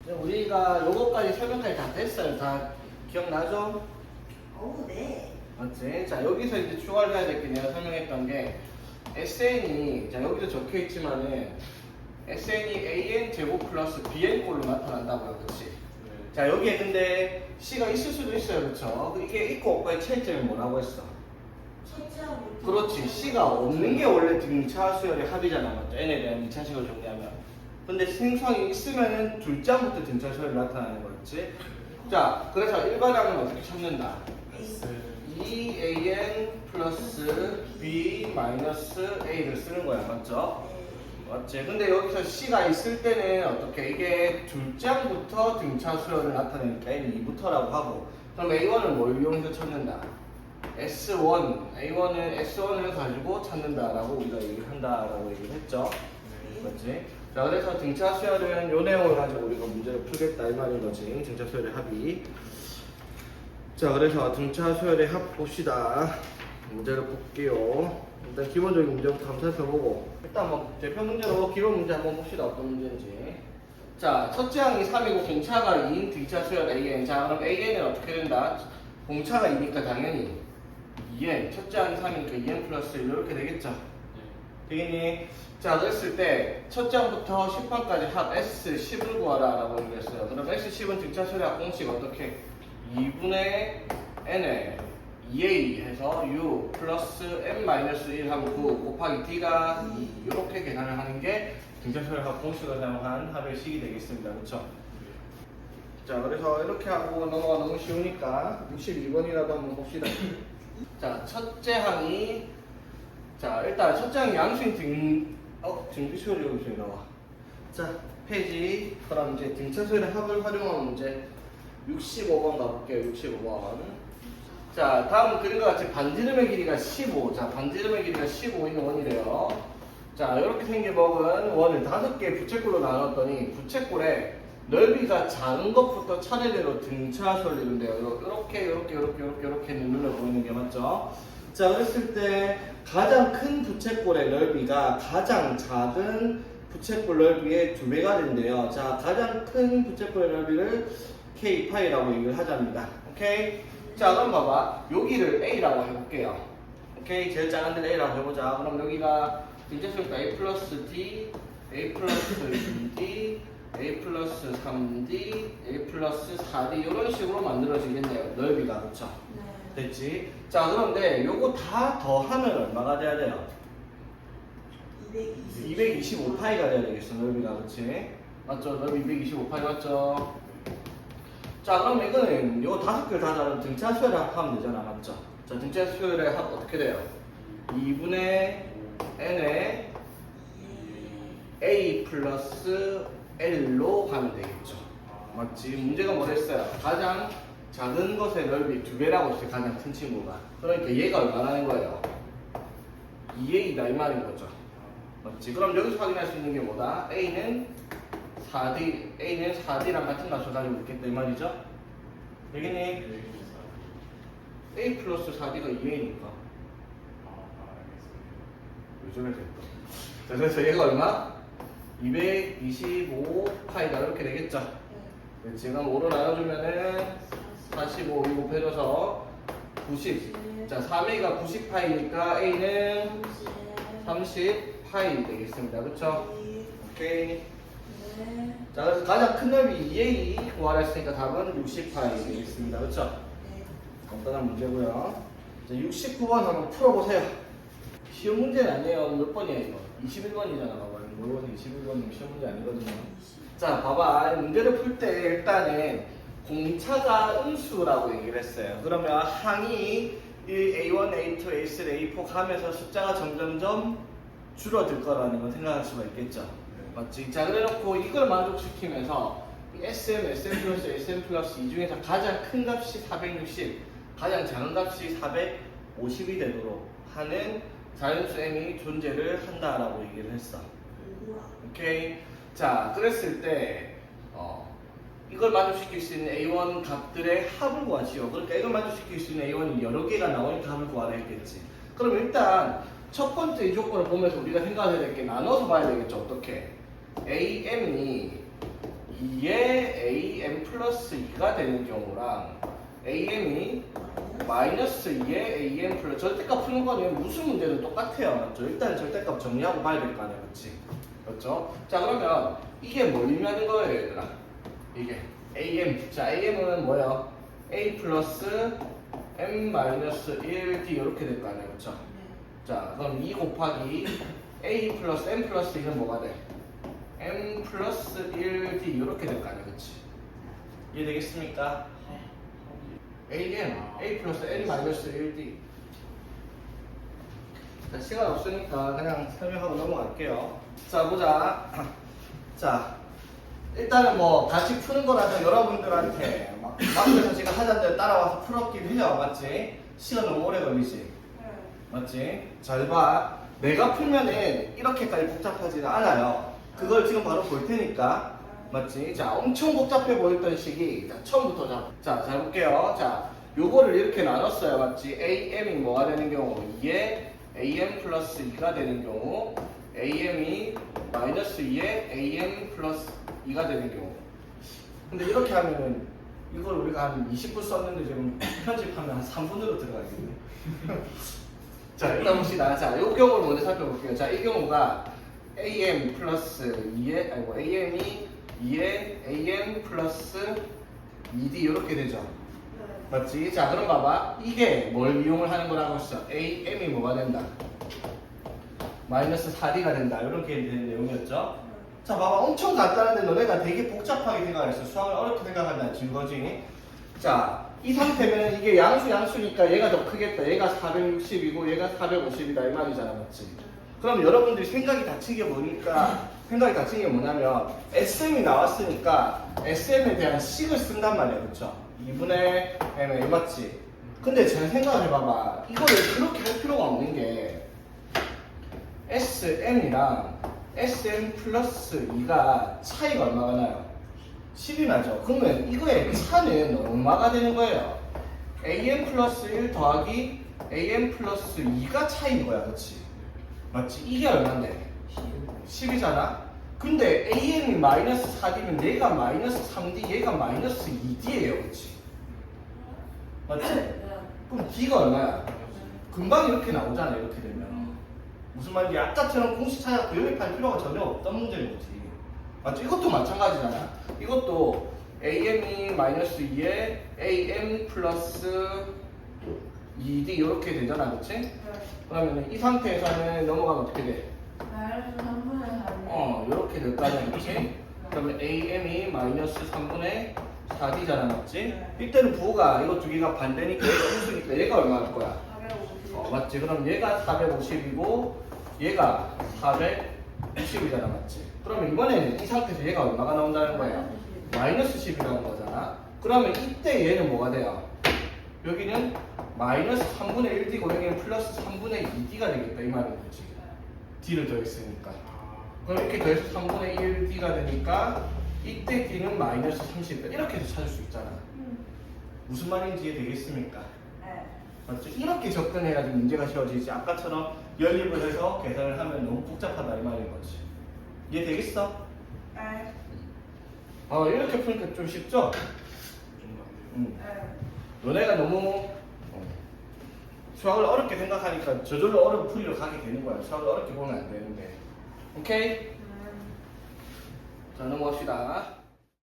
우리가 요거까지 설명까지 다 됐어요. 다 기억나죠? 네. 맞지? 자, 여기서 이제 추가를 해야 될 게 내가 설명했던 게 SN이, 자, 여기도 적혀 있지만은 SN이 AN 제곱 플러스 BN 꼴로 나타난다고요. 그치? 자, 여기에 근데 C가 있을 수도 있어요. 그쵸? 이게 있고 없고의 차이점이 뭐라고 했어? 첫째하고 그렇지. C가 없는 게 원래 등차 수열의 합이잖아. 맞죠? N에 대한 2차식을 정리하면. 근데 생성이 있으면은 둘째부터 등차 수열이 나타나는 거였지. 자, 그래서 일반항은 어떻게 찾는다? EAN 플러스 B 마이너스 A를 쓰는 거야. 맞죠? 맞지? 근데 여기서 C가 있을 때는 어떻게? 이게 둘째부터 등차 수열을 나타내니까 N 2부터라고 하고, 그럼 A1은 뭘 이용해서 찾는다? S1, A1은 S1을 가지고 찾는다라고 우리가 얘기를 한다라고 얘기를 했죠. 맞지? 자, 그래서 등차 수열은 요 내용을 가지고 우리가 문제를 풀겠다 이 말인 거지. 등차 수열의 합이. 자, 그래서 등차 수열의 합 봅시다. 문제를 볼게요. 일단 기본적인 문제부터 한번 살펴보고, 일단 뭐 대표 문제로 기본 문제 한번 봅시다. 어떤 문제인지. 자, 첫째 항이 3이고 공차가 2인 등차 수열 AN. 자, 그럼 AN은 어떻게 된다? 공차가 2니까 당연히 2n, 첫째 항이 3이니까 2n 플러스 1 이렇게 되겠죠? 되겠니? 자, 그랬을 때 첫째 항부터 10항까지 합 S10을 구하라 라고 얘기했어요. 그럼 S10은 등차 수열의 합 공식 어떻게? 2분의 n에 2a 해서 u 플러스 n-1 하면 9 곱하기 d가 2 이렇게 계산을 하는 게 등차 수열의 합 공식을 사용한 합의 식이 되겠습니다. 그렇죠? 자, 그래서 이렇게 하고 넘어가 너무 쉬우니까 62번이라도 한번 봅시다. 자, 첫째 항이, 자, 일단 첫째 항이 양수인 등비 수열이 여기서 나와. 자, 페이지. 그럼 이제 등차 수열의 합을 활용한 문제 65번 가볼게요. 65번. 자, 다음 그림과 같이 반지름의 길이가 15. 자, 반지름의 길이가 15인 원이래요. 자, 이렇게 생긴 먹은 원을 5개 부채꼴로 나눴더니 부채꼴에 넓이가 작은 것부터 차례대로 등차 수열이 돼요. 이렇게 눈으로 보이는 게 맞죠? 자, 그랬을 때 가장 큰 부채꼴의 넓이가 가장 작은 부채꼴 넓이의 2배가 된대요. 자, 가장 큰 부채꼴의 넓이를 K 파이라고 얘기를 하자입니다. 오케이? 자, 그럼 봐봐. 여기를 A라고 해볼게요. 오케이? 제일 작은 데를 A라고 해보자. 그럼 여기가 등차 수열이니까 A 플러스 D, A 플러스 2D, A 플러스 3D, A 플러스 4D 이런 식으로 만들어지겠네요. 넓이가. 그쵸? 네. 됐지? 자, 그런데 요거 다 더하면 얼마가 돼야 돼요? 225파이가 돼야 되겠어. 넓이가. 그치? 맞죠? 넓이 225파이 맞죠? 자, 그럼 이거는 요 5개를 다 다른 등차 수열의 합하면 되잖아. 맞죠? 자, 등차 수열의 합 어떻게 돼요? 2분의 n에 A 플러스 L로 가면 되겠죠. 맞지? 문제가 뭐랬어요? 가장 작은 것의 넓이 2배라고 했어요. 가장 큰 친구가. 그러니까 얘가 얼마나는 거예요? 2A다 이 말인 거죠. 맞지? 그럼 여기서 확인할 수 있는 게 뭐다? A는 4D랑 같은 값을 가지고 있겠다 이 말이죠? 되겠니? A 플러스 4D가 2A니까. 왜 저래 됐다. 자, 그래서 얘가 얼마? 225파이가 이렇게 되겠죠? 네. 지금 5로 나눠주면은 45 곱해줘서 90. 자, 3A가 90파이니까 A는 30파이 되겠습니다. 그쵸? 오케이. 네. 자, 그래서 가장 큰 넓이 2A 구하라 했으니까 답은 60파이 되겠습니다. 그쵸? 간단한 문제고요. 자, 69번 한번 풀어보세요. 쉬운 문제는 아니에요. 몇 번이야 이거? 21번이잖아. 봐봐. 모르고서 21번이면 쉬운 문제 아니거든요. 자, 봐봐. 문제를 풀 때 일단은 공차가 음수라고 얘기를 했어요. 그러면 항이 A1, A2, A3, A4 가면서 숫자가 점점점 줄어들 거라는 걸 생각할 수가 있겠죠. 맞지? 자, 그래놓고 이걸 만족시키면서 SM, SM 플러스, SM 플러스 이 중에서 가장 큰 값이 460, 가장 작은 값이 450이 되도록 하는 자연수 M이 존재를 한다라고 얘기를 했어. 오케이? 자, 그랬을 때 이걸 만족시킬 수 있는 A1 값들의 합을 구하시오. 그러니까 이걸 만족시킬 수 있는 A1이 여러 개가 나오니까 합을 구하라 했겠지. 그럼 일단 첫 번째 이 조건을 보면서 우리가 생각해야 될 게 나눠서 봐야 되겠죠. 어떻게? AM이 2의 플러스 2가 되는 경우랑 am이 마이너스 2에 am 플러스 절대값 푸는 거는 무슨 문제든 똑같아요. 맞죠? 일단 절대값 정리하고 봐야 될 거 아니야. 그렇지? 그렇죠? 자 그러면 이게 뭘 의미하는 거예요 얘들아? 이게 am. 자 am은 뭐예요? a 플러스 m 마이너스 1d 이렇게 될 거 아니야. 그렇죠? 자 그럼 2 곱하기 a 플러스 m 플러스 2는 뭐가 돼? m 플러스 1d 이렇게 될 거 아니야. 그렇지? 이해되겠습니까? a 플러스 n 마이너스 1d. 자, 시간 없으니까 그냥 설명하고 넘어갈게요. 자, 보자. 자, 일단은 뭐 같이 푸는 거라서 여러분들한테 막 앞에서 제가 하자는 대로 따라와서 풀었긴 해요. 맞지? 시간 너무 오래 걸리지? 맞지? 잘 봐. 내가 풀면은 이렇게까지 복잡하지는 않아요. 그걸 지금 바로 볼 테니까. 맞지? 자, 엄청 복잡해 보였던 식이 자, 처음부터 잘 볼게요. 자, 요거를 이렇게 나눴어요. 맞지? am이 뭐가 되는 경우? 2에 am 플러스 2가 되는 경우 am이 마이너스 2에 am 플러스 2가 되는 경우. 근데 이렇게 하면은 이걸 우리가 한 20분 썼는데 지금 편집하면 한 3분으로 들어가겠네. 자, 일단 봅시다. 자, 이 경우를 먼저 살펴볼게요. 자, 이 경우가 am 플러스 2에, 아이고, am이 2에 am 플러스 2d 이렇게 되죠. 맞지? 자, 그럼 봐봐. 이게 뭘 이용을 하는 거라고 했어? am이 뭐가 된다? 마이너스 4d가 된다. 이렇게 되는 내용이었죠. 자, 봐봐. 엄청 간단한데 너네가 되게 복잡하게 생각했어. 수학을 어렵게 생각한다는 증거지. 자, 이 상태면 이게 양수니까 얘가 더 크겠다. 얘가 460이고 얘가 450이다. 이 말이잖아. 맞지? 그럼 여러분들이 생각이 다친 게 뭐니까, 생각이 다친 게 뭐냐면, SM이 나왔으니까 SM에 대한 식을 쓴단 말이야. 그쵸? 2분의 m에 맞지? 근데 잘 생각을 해봐봐. 이거를 그렇게 할 필요가 없는 게 SM이랑 SM 플러스 2가 차이가 얼마가 나요? 10이 나죠? 그러면 이거의 차는 얼마가 되는 거예요? AM 플러스 1 더하기 AM 플러스 2가 차이인 거야. 그치? 맞지? 이게 얼마인데? 10이잖아? 근데 AM이 마이너스 4D면 얘가 마이너스 3D, 얘가 마이너스 2D예요. 그치? 맞지? 그럼 D가 얼마야? 금방 이렇게 나오잖아. 이렇게 되면. 무슨 말인지 아까처럼 공식 찾아서 요약할 필요가 전혀 없던 문제인 거지. 맞죠? 이것도 마찬가지잖아. 이것도 AM이 마이너스 2에 AM 플러스 2D 이렇게 되잖아. 그치? 그러면 이 상태에서는 넘어가면 어떻게 돼? 마이너스 3분의 4. 이렇게 될 거 아니야. 그치? 그러면 AM이 마이너스 3분의 4D잖아. 맞지? 이때는 부호가 이거 두 개가 반대니까 얘가 음수니까 얘가 얼마일 거야? 450. 맞지? 그럼 얘가 450이고 얘가 460이잖아. 맞지? 그러면 이번에는 이 상태에서 얘가 얼마가 나온다는 거야? 마이너스 10이 나온 거잖아. 그러면 이때 얘는 뭐가 돼요? 여기는 마이너스 3분의 1D고 여기는 플러스 3분의 2D가 되겠다. 이 말인 거지. D를 더했으니까. 그럼 이렇게 더해서 3분의 1D가 되니까 이때 D는 마이너스 30. 이렇게 해서 찾을 수 있잖아. 무슨 말인지 이해되겠습니까? 네. 맞죠? 이렇게 접근해야지 문제가 쉬워지지. 아까처럼 연립을 해서 계산을 하면 너무 복잡하다 이 말인 거지. 이해되겠어? 네. 이렇게 푸니까 좀 쉽죠? 네. 너네가 너무 수학을 어렵게 생각하니까 저절로 어려운 풀이로 가게 되는 거야. 수학을 어렵게 보면 안 되는데. 오케이? 자, 넘어갑시다.